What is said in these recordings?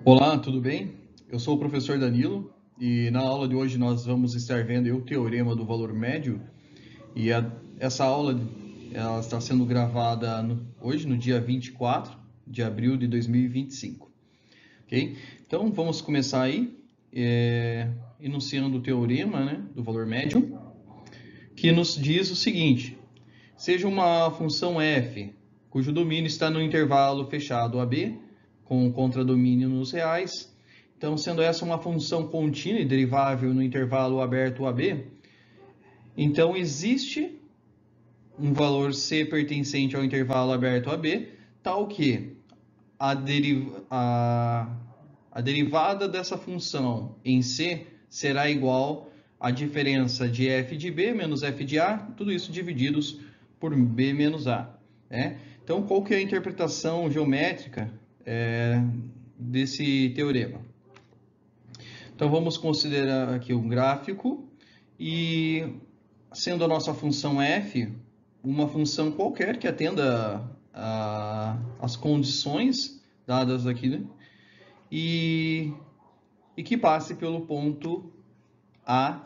Olá, tudo bem? Eu sou o professor Danilo e na aula de hoje nós vamos estar vendo o teorema do valor médio e essa aula ela está sendo gravada hoje, no dia 24 de abril de 2025, ok? Então vamos começar aí enunciando o teorema, né, do valor médio, que nos diz o seguinte: seja uma função f cujo domínio está no intervalo fechado AB, com contradomínio nos reais. Então, sendo essa uma função contínua e derivável no intervalo aberto AB, então existe um valor C pertencente ao intervalo aberto AB, tal que a derivada dessa função em C será igual à diferença de f de B menos f de A, tudo isso divididos por B menos A. Né? Então, qual que é a interpretação geométrica desse teorema? Então, vamos considerar aqui um gráfico e, sendo a nossa função f uma função qualquer que atenda às condições dadas aqui, né? e que passe pelo ponto A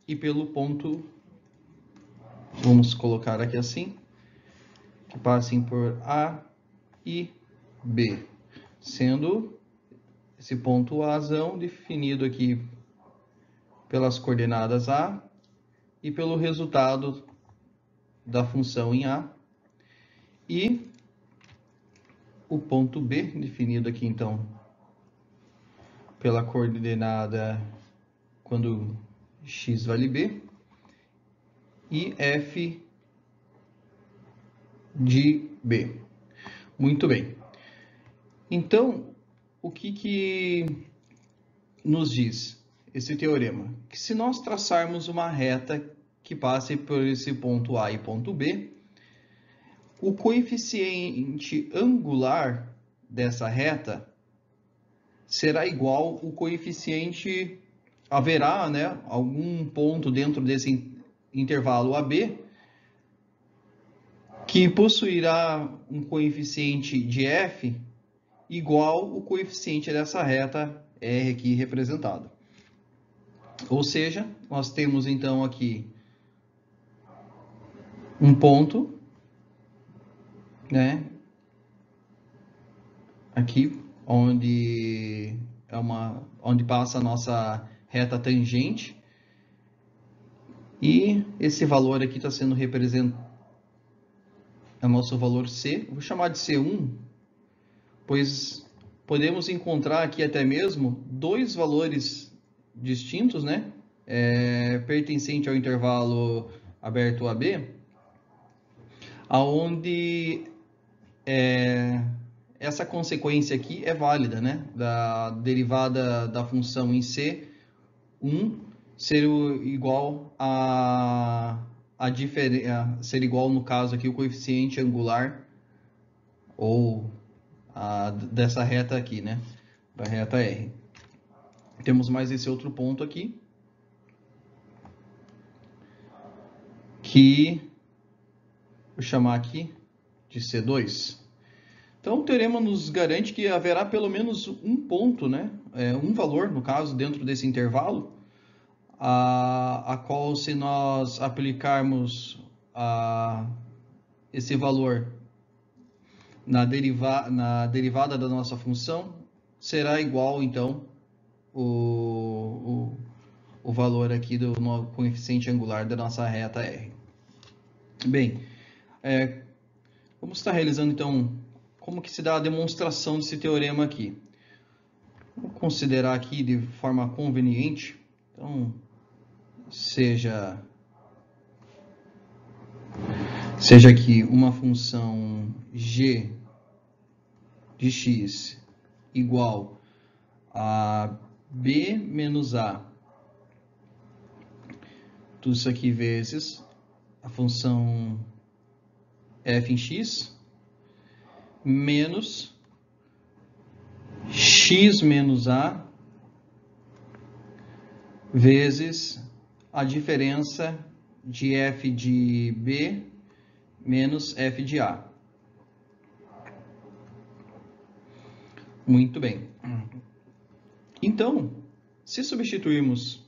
e pelo ponto, vamos colocar aqui assim, que passem por A e B, sendo esse ponto Azão definido aqui pelas coordenadas A e pelo resultado da função em A, e o ponto B definido aqui então pela coordenada quando x vale B, e f de B. Muito bem. Então, o que nos diz esse teorema? Que se nós traçarmos uma reta que passe por esse ponto A e ponto B, o coeficiente angular dessa reta será igual ao coeficiente, haverá, né, algum ponto dentro desse intervalo AB que possuirá um coeficiente de f igual ao coeficiente dessa reta R aqui representada. Ou seja, nós temos então aqui um ponto, né, aqui onde passa a nossa reta tangente, e esse valor aqui está sendo representado, é o nosso valor C. Eu vou chamar de C1, pois podemos encontrar aqui até mesmo dois valores distintos, né, pertencente ao intervalo aberto AB, aonde essa consequência aqui é válida, né, da derivada da função em C1 ser igual ser igual, no caso aqui, o coeficiente angular ou dessa reta aqui, né, da reta R. Temos mais esse outro ponto aqui, que vou chamar aqui de C2. Então, o teorema nos garante que haverá pelo menos um ponto, né, um valor, no caso, dentro desse intervalo, a qual, se nós aplicarmos esse valor na derivada da nossa função, será igual, então, o valor aqui do coeficiente angular da nossa reta R. Bem, vamos estar realizando, então, como que se dá a demonstração desse teorema aqui. Vou considerar aqui de forma conveniente, então, seja aqui uma função g de x igual a b menos a, tudo isso aqui vezes a função f em x, menos x menos a vezes a diferença de f de b menos f de a. Muito bem. Então, se substituirmos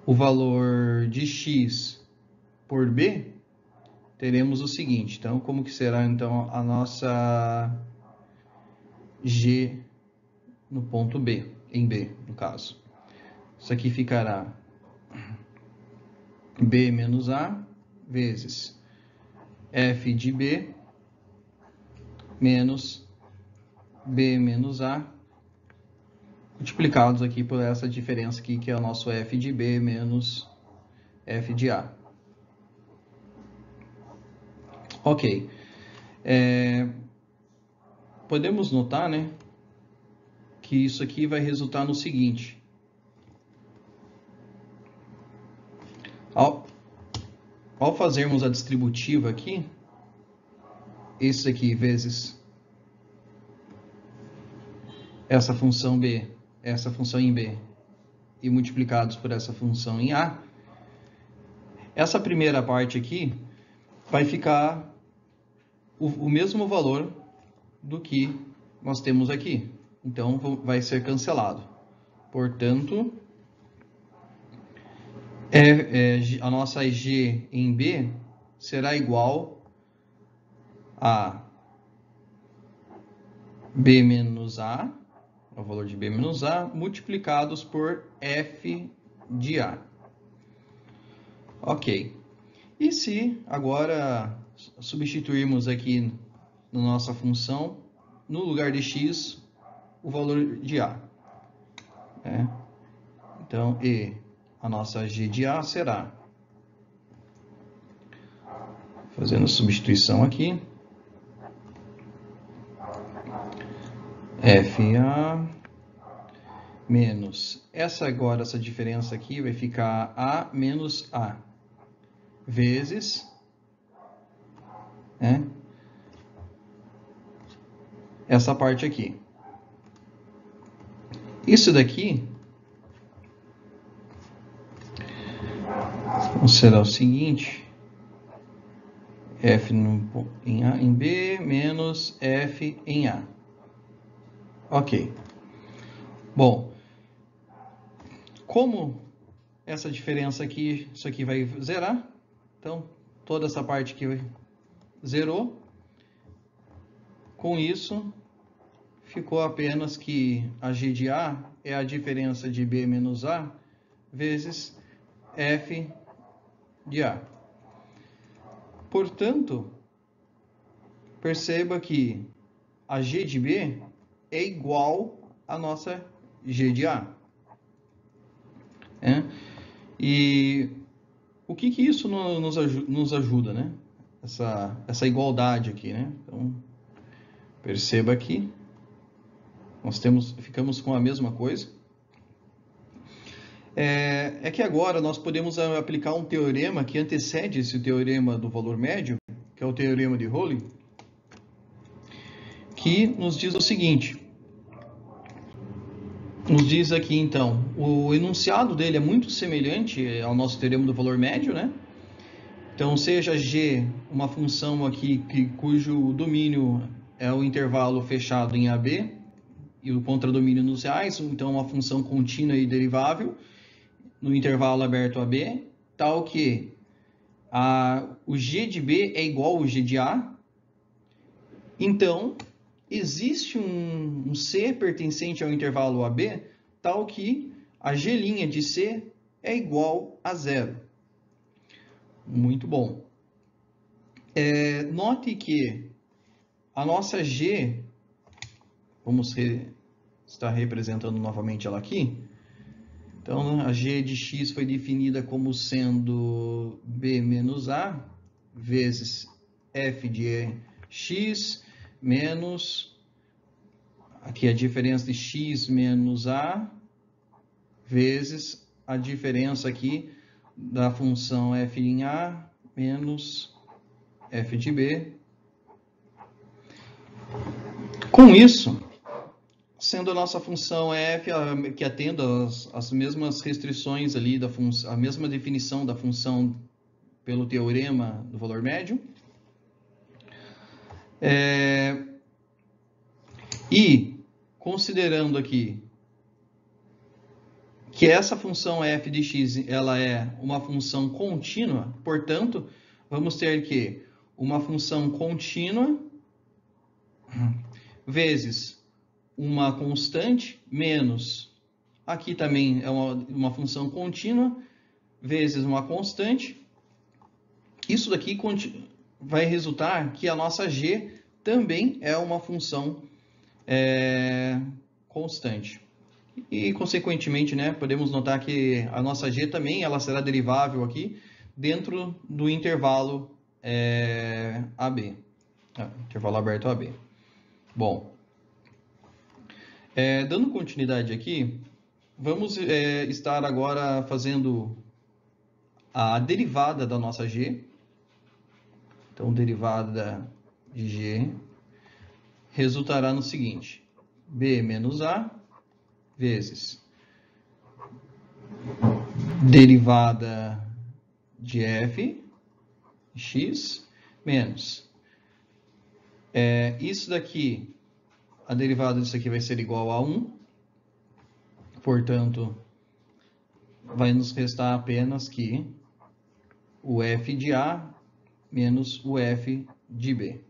o valor de x por b, teremos o seguinte. Então, como que será então a nossa g no ponto B, em B, no caso? Isso aqui ficará b menos a vezes f de b menos b menos a, multiplicados aqui por essa diferença aqui, que é o nosso f de b menos f de a. Ok. Podemos notar, né, que isso aqui vai resultar no seguinte. Ao fazermos a distributiva aqui, isso aqui vezes essa função b, essa função em b, e multiplicados por essa função em a, essa primeira parte aqui vai ficar o mesmo valor do que nós temos aqui. Então, vai ser cancelado. Portanto, a nossa g em b será igual a b menos a, o valor de b menos a, multiplicados por f de a. Ok. E se agora substituirmos aqui na nossa função, no lugar de x, o valor de a. Então, a nossa g de a será, fazendo a substituição aqui, FA menos, essa diferença aqui vai ficar A menos A, vezes, essa parte aqui. Isso daqui será o seguinte, F em A em B menos F em A. Ok. Bom, como essa diferença aqui, isso aqui vai zerar, então toda essa parte aqui zerou. Com isso, ficou apenas que a g de A é a diferença de B menos A vezes F de A. Portanto, perceba que a g de B é igual à nossa g de A. E o que isso nos ajuda, né? Essa igualdade aqui, né? Então, perceba aqui, nós ficamos com a mesma coisa. É que agora nós podemos aplicar um teorema que antecede esse teorema do valor médio, que é o teorema de Rolling, que nos diz o seguinte. Nos diz aqui, então, o enunciado dele é muito semelhante ao nosso teorema do valor médio, né? Então, seja g uma função aqui cujo domínio é o intervalo fechado em AB e o contradomínio nos reais, então uma função contínua e derivável no intervalo aberto AB, tal que o g de B é igual ao g de A. Então, existe um C pertencente ao intervalo AB, tal que a g' de C é igual a zero. Muito bom. Note que a nossa G, vamos estar representando novamente ela aqui. Então, a G de x foi definida como sendo B menos A vezes F de x menos, aqui a diferença de x menos A vezes a diferença aqui da função f em A menos f de B. Com isso, sendo a nossa função f que atenda as mesmas restrições ali da função, a mesma definição da função pelo teorema do valor médio, E, considerando aqui que essa função f de x ela é uma função contínua, portanto, vamos ter que uma função contínua vezes uma constante menos, aqui também é uma função contínua, vezes uma constante. Isso daqui vai resultar que a nossa g também é uma função constante. E, consequentemente, né, podemos notar que a nossa g também ela será derivável aqui dentro do intervalo AB, intervalo aberto AB. Bom, dando continuidade aqui, vamos estar agora fazendo a derivada da nossa g. Então, derivada de g resultará no seguinte: b menos a vezes derivada de f x menos isso daqui, a derivada disso aqui vai ser igual a 1, portanto, vai nos restar apenas que o f de a menos o f de b.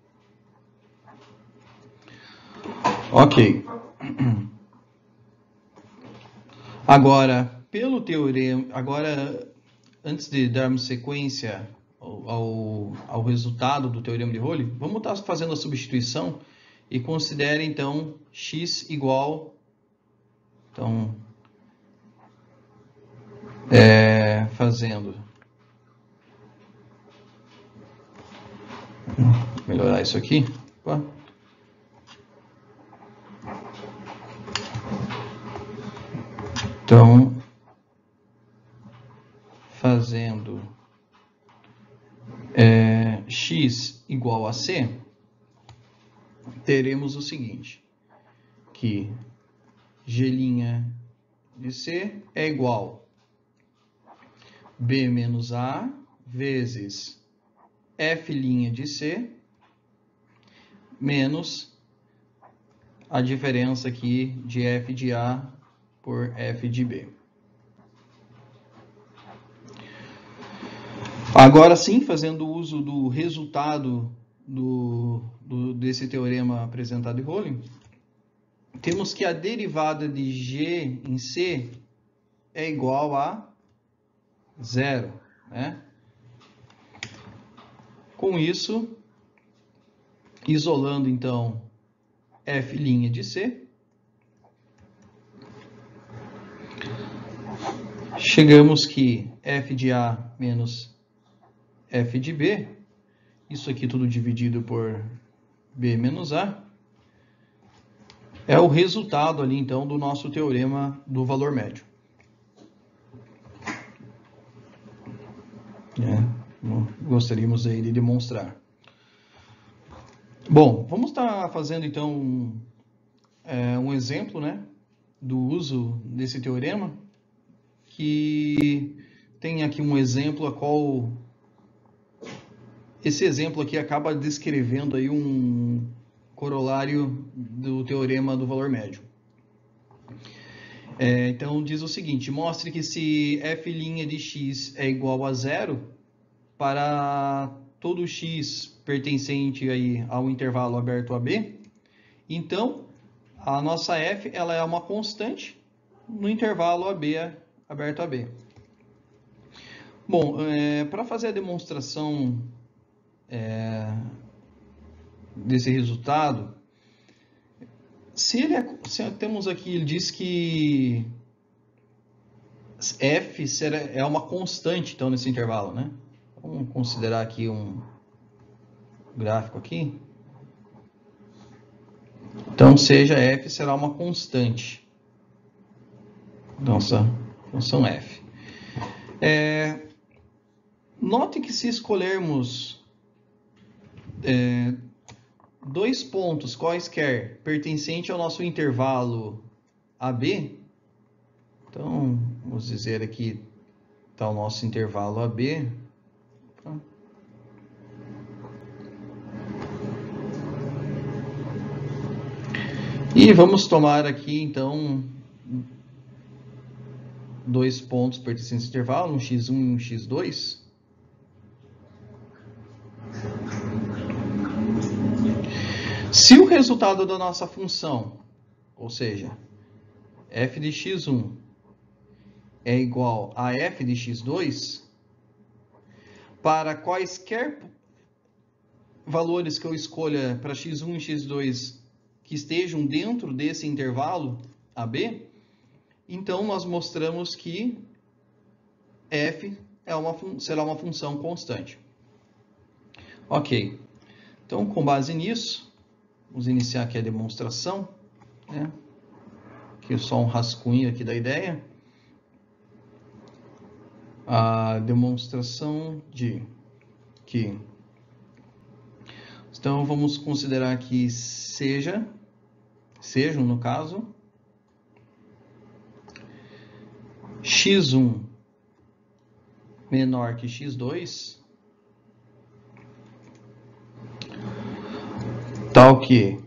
Ok. Agora, pelo teorema, antes de darmos sequência ao resultado do teorema de Rowley, vamos estar fazendo a substituição e considere então x igual, então, fazendo, melhorar isso aqui, opa. Então, fazendo x igual a c, teremos o seguinte, que g' de c é igual b menos a vezes f' de c menos a diferença aqui de f de a por f de b. Agora sim, fazendo uso do resultado desse teorema apresentado em Rowley, temos que a derivada de g em c é igual a 0, né? Com isso, isolando então f' de c, chegamos que f de a menos f de b, isso aqui tudo dividido por b menos a, é o resultado ali então do nosso teorema do valor médio. Gostaríamos aí de demonstrar. Bom, vamos estar fazendo então um exemplo, né, do uso desse teorema, que tem aqui um exemplo a qual esse exemplo aqui acaba descrevendo aí um corolário do teorema do valor médio. Então diz o seguinte: mostre que se f' de x é igual a 0 para todo x pertencente aí ao intervalo aberto AB, então a nossa f ela é uma constante no intervalo AB aberto AB. Bom, para fazer a demonstração desse resultado, se temos aqui, ele diz que f é uma constante então nesse intervalo, né? Vamos considerar aqui um gráfico aqui. Então, seja f será uma constante. Nossa função f. Note que se escolhermos dois pontos quaisquer pertencentes ao nosso intervalo AB, então vamos dizer aqui está o nosso intervalo AB. E vamos tomar aqui, então, dois pontos pertencentes ao intervalo, um x1 e um x2. Se o resultado da nossa função, ou seja, f de x1 é igual a f de x2, para quaisquer valores que eu escolha para x1 e x2 que estejam dentro desse intervalo AB, então nós mostramos que f será uma função constante. Ok, então com base nisso, vamos iniciar aqui a demonstração, né? Aqui é só um rascunho aqui da ideia. A demonstração de que... Então vamos considerar que sejam no caso, x1 menor que x2, tal que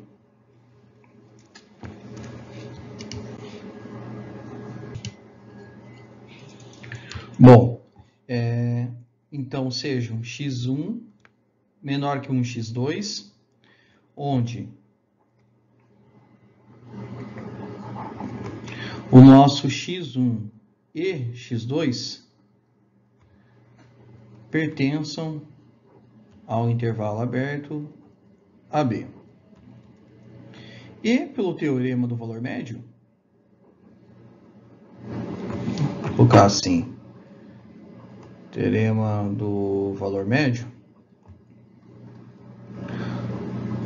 então sejam x1 menor que um x2, onde o nosso x1 e x2 pertençam ao intervalo aberto AB. E pelo teorema do valor médio, vou colocar assim, teorema do valor médio,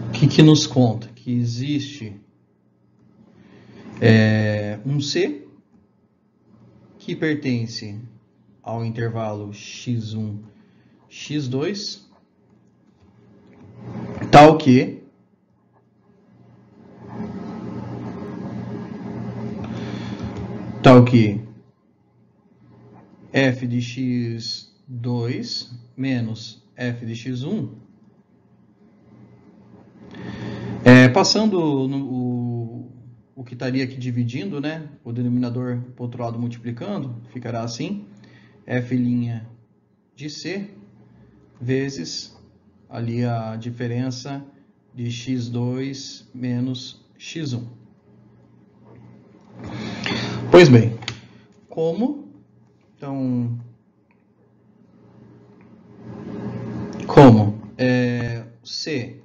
o que nos conta? Que existe um C que pertence ao intervalo x1, x2, tal que f de x2 menos f de x1, passando o que estaria aqui dividindo, né, o denominador para o outro lado multiplicando, ficará assim, f' de c vezes ali a diferença de x2 menos x1. Pois bem, C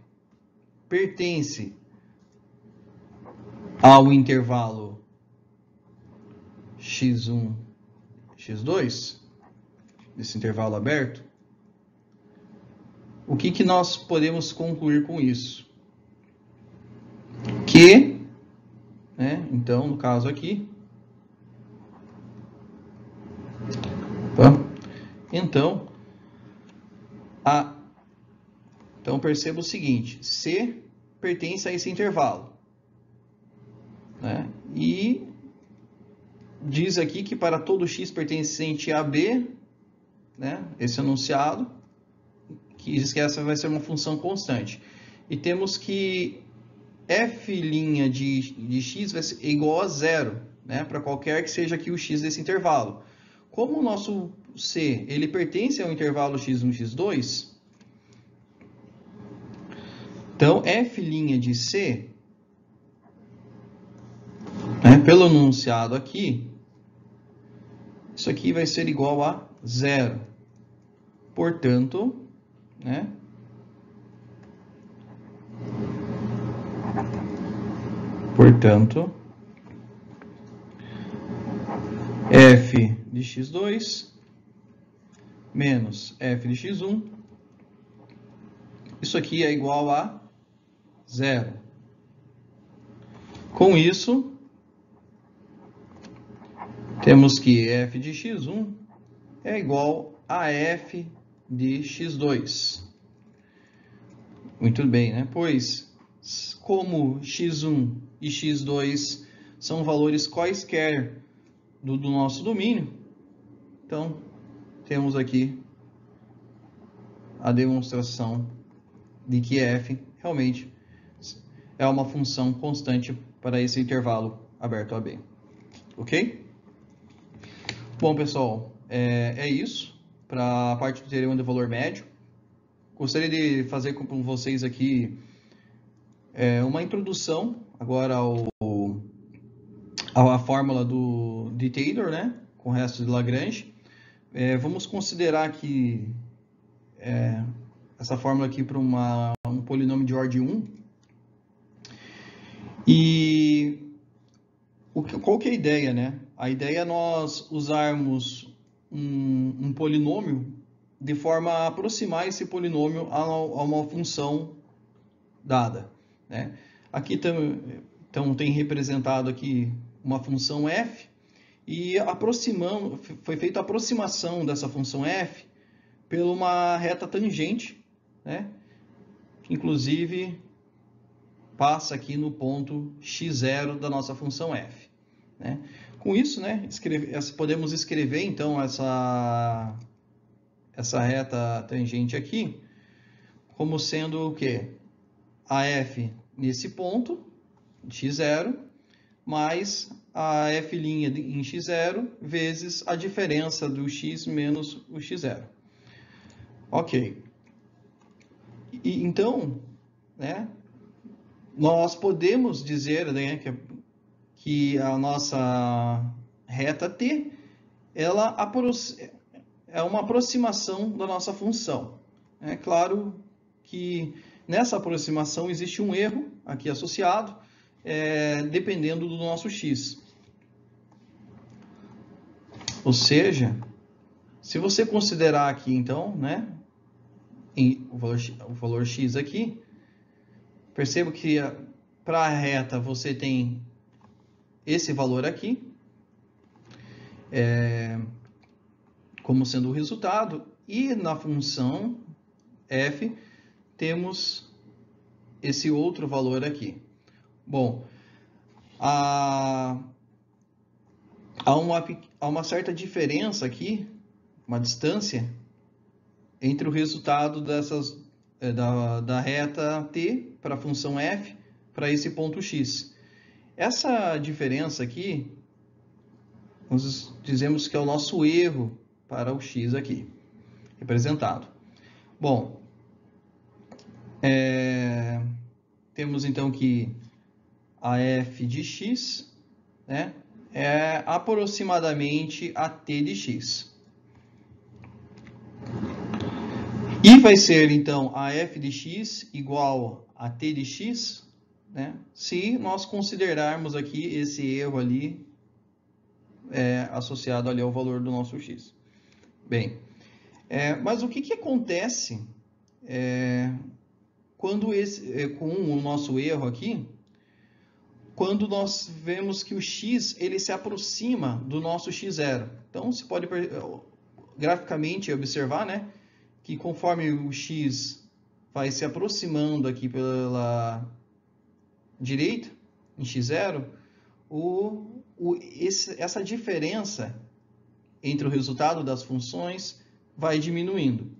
pertence ao intervalo x1, x2, desse intervalo aberto, o que nós podemos concluir com isso? Que, então, no caso aqui, então perceba o seguinte, C pertence a esse intervalo, e diz aqui que para todo x pertencente a B, esse enunciado, que diz que essa vai ser uma função constante. E temos que f' de x vai ser igual a zero, para qualquer que seja aqui o x desse intervalo. Como o nosso C ele pertence ao intervalo x1, x2, então f' de C, pelo enunciado aqui, isso aqui vai ser igual a zero. Portanto, f de x2 menos f de x1, isso aqui é igual a zero. Com isso, temos que f de x1 é igual a f de x2. Muito bem, Pois, como x1 e x2 são valores quaisquer do nosso domínio, então temos aqui a demonstração de que f realmente é uma função constante para esse intervalo aberto AB. Ok? Bom, pessoal, é isso para a parte do teorema do valor médio. Gostaria de fazer com vocês aqui uma introdução agora à fórmula de Taylor, né, com o resto de Lagrange. Vamos considerar aqui essa fórmula aqui para um polinômio de ordem 1. E qual que é a ideia, né? A ideia é nós usarmos um polinômio de forma a aproximar esse polinômio a uma função dada, né? Aqui então tem representado aqui uma função f e foi feita a aproximação dessa função f por uma reta tangente, né? Que inclusive passa aqui no ponto x0 da nossa função f, né? Com isso, né, podemos escrever então essa reta tangente aqui como sendo o quê? A f nesse ponto, x0, mais a f' em x0 vezes a diferença do x menos o x0. Ok. E então, né, nós podemos dizer, né, que a nossa reta t ela é uma aproximação da nossa função. É claro que nessa aproximação existe um erro aqui associado, dependendo do nosso x. Ou seja, se você considerar aqui, então, né, o valor x aqui, perceba que para a reta você tem esse valor aqui, como sendo o resultado, e na função f temos esse outro valor aqui. Bom, há uma certa diferença aqui, uma distância, entre o resultado da reta t para a função f para esse ponto x. Essa diferença aqui, nós dizemos que é o nosso erro para o x aqui, representado. Bom, temos então que a f de x, né, é aproximadamente a t de x. E vai ser então a f de x igual a t de x, né, se nós considerarmos aqui esse erro ali associado ali ao valor do nosso x. Bem, mas o que acontece quando com o nosso erro aqui, quando nós vemos que o x ele se aproxima do nosso x0? Então, você pode graficamente observar, né, que conforme o x vai se aproximando aqui pela direita, em x0, essa diferença entre o resultado das funções vai diminuindo.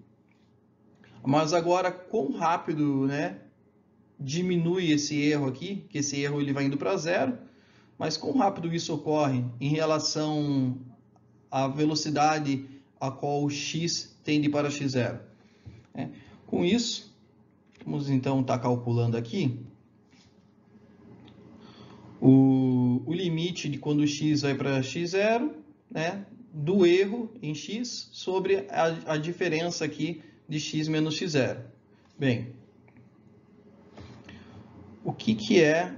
Mas agora, quão rápido, né, diminui esse erro aqui, que esse erro ele vai indo para zero, mas quão rápido isso ocorre em relação à velocidade a qual o x tende para x0? Com isso, vamos então estar calculando aqui o limite de quando o x vai para x0, né, do erro em x sobre a diferença aqui de x menos x0. Bem, o que é,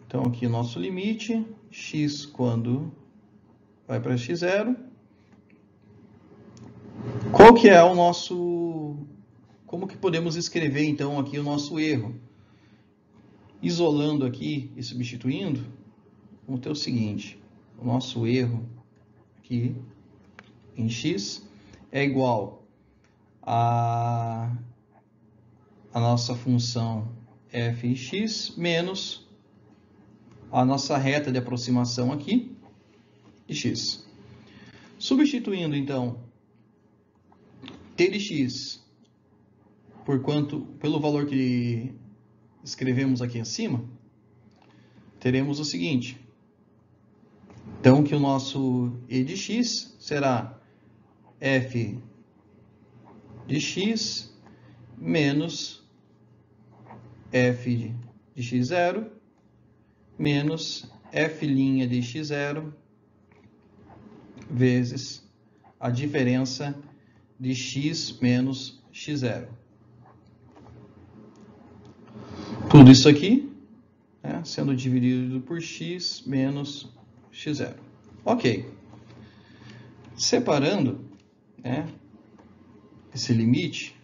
então aqui o nosso limite, x quando vai para x0, qual que é o nosso, como que podemos escrever então aqui o nosso erro? Isolando aqui e substituindo, vamos ter o seguinte, o nosso erro aqui em x é igual a nossa função f em x menos a nossa reta de aproximação aqui de x. Substituindo então t de x pelo valor que escrevemos aqui acima, teremos o seguinte. Então, que o nosso e de x será f de x menos f de x0 menos f' de x0 vezes a diferença de x menos x0. Tudo isso aqui, né, sendo dividido por x menos x0. Ok. Separando, né, esse limite,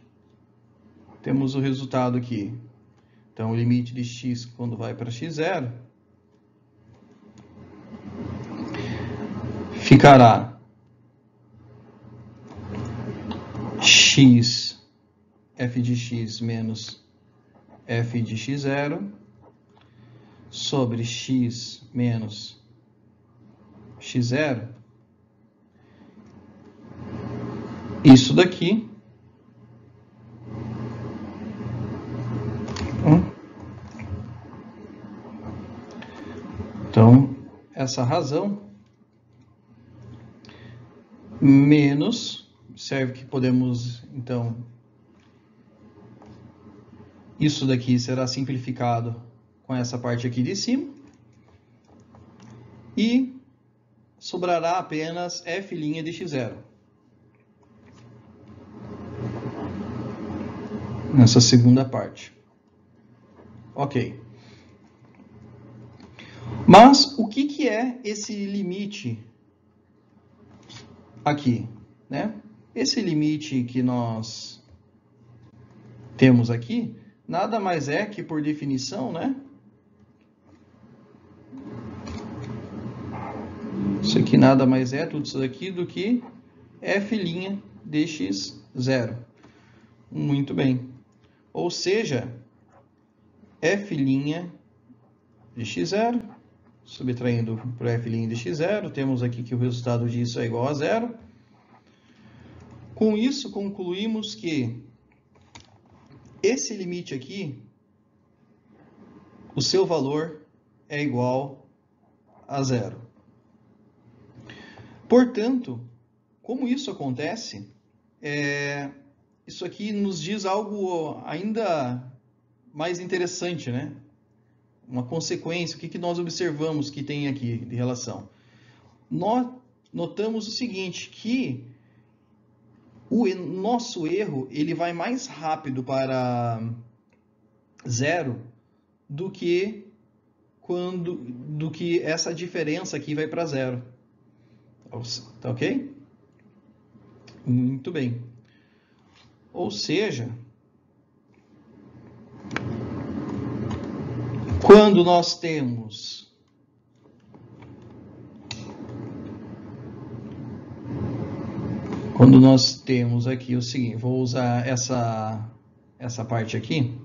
temos o resultado aqui. Então, o limite de x quando vai para x0 ficará x f de x menos f de x0 sobre x menos x0. Isso daqui então, essa razão menos, serve que podemos, então, isso daqui será simplificado com essa parte aqui de cima, e sobrará apenas f' de x0. Nessa segunda parte. Ok. Mas o que é esse limite aqui, né? Esse limite que nós temos aqui, nada mais é que, por definição, né? Isso aqui nada mais é, tudo isso daqui, do que f' de x0. Muito bem. Ou seja, f' de x0, subtraindo para f' de x0, temos aqui que o resultado disso é igual a 0. Com isso, concluímos que esse limite aqui, o seu valor é igual a 0. Portanto, como isso acontece, isso aqui nos diz algo ainda mais interessante, né? Uma consequência, o que nós observamos que tem aqui de relação? Nós notamos o seguinte, que o nosso erro ele vai mais rápido para 0 do que essa diferença aqui vai para 0. Tá ok? Muito bem. Ou seja, quando nós temos aqui o seguinte, vou usar essa parte aqui.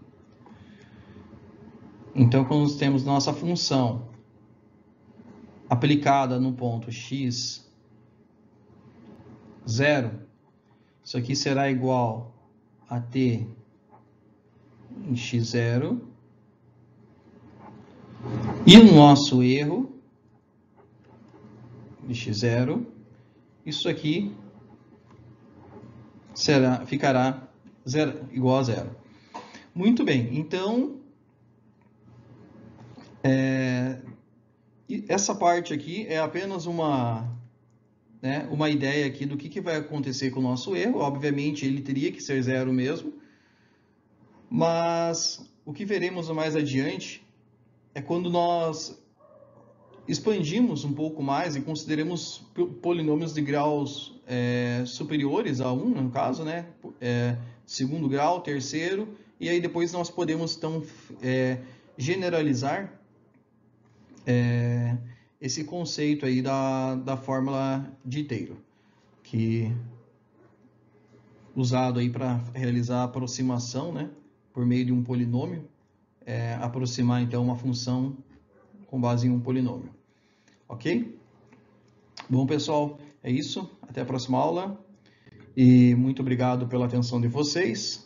Então, quando nós temos nossa função aplicada no ponto x0, isso aqui será igual a t em x0. E o nosso erro de x0, isso aqui ficará igual a 0. Muito bem, então, essa parte aqui é apenas uma ideia aqui do que vai acontecer com o nosso erro. Obviamente, ele teria que ser 0 mesmo, mas o que veremos mais adiante é quando nós expandimos um pouco mais e consideremos polinômios de graus superiores a 1, no caso, né? Segundo grau, terceiro, e aí depois nós podemos, então, generalizar esse conceito aí da fórmula de Taylor, usado aí para realizar a aproximação, né, por meio de um polinômio, aproximar então uma função com base em um polinômio. Ok? Bom, pessoal, é isso. Até a próxima aula. E muito obrigado pela atenção de vocês.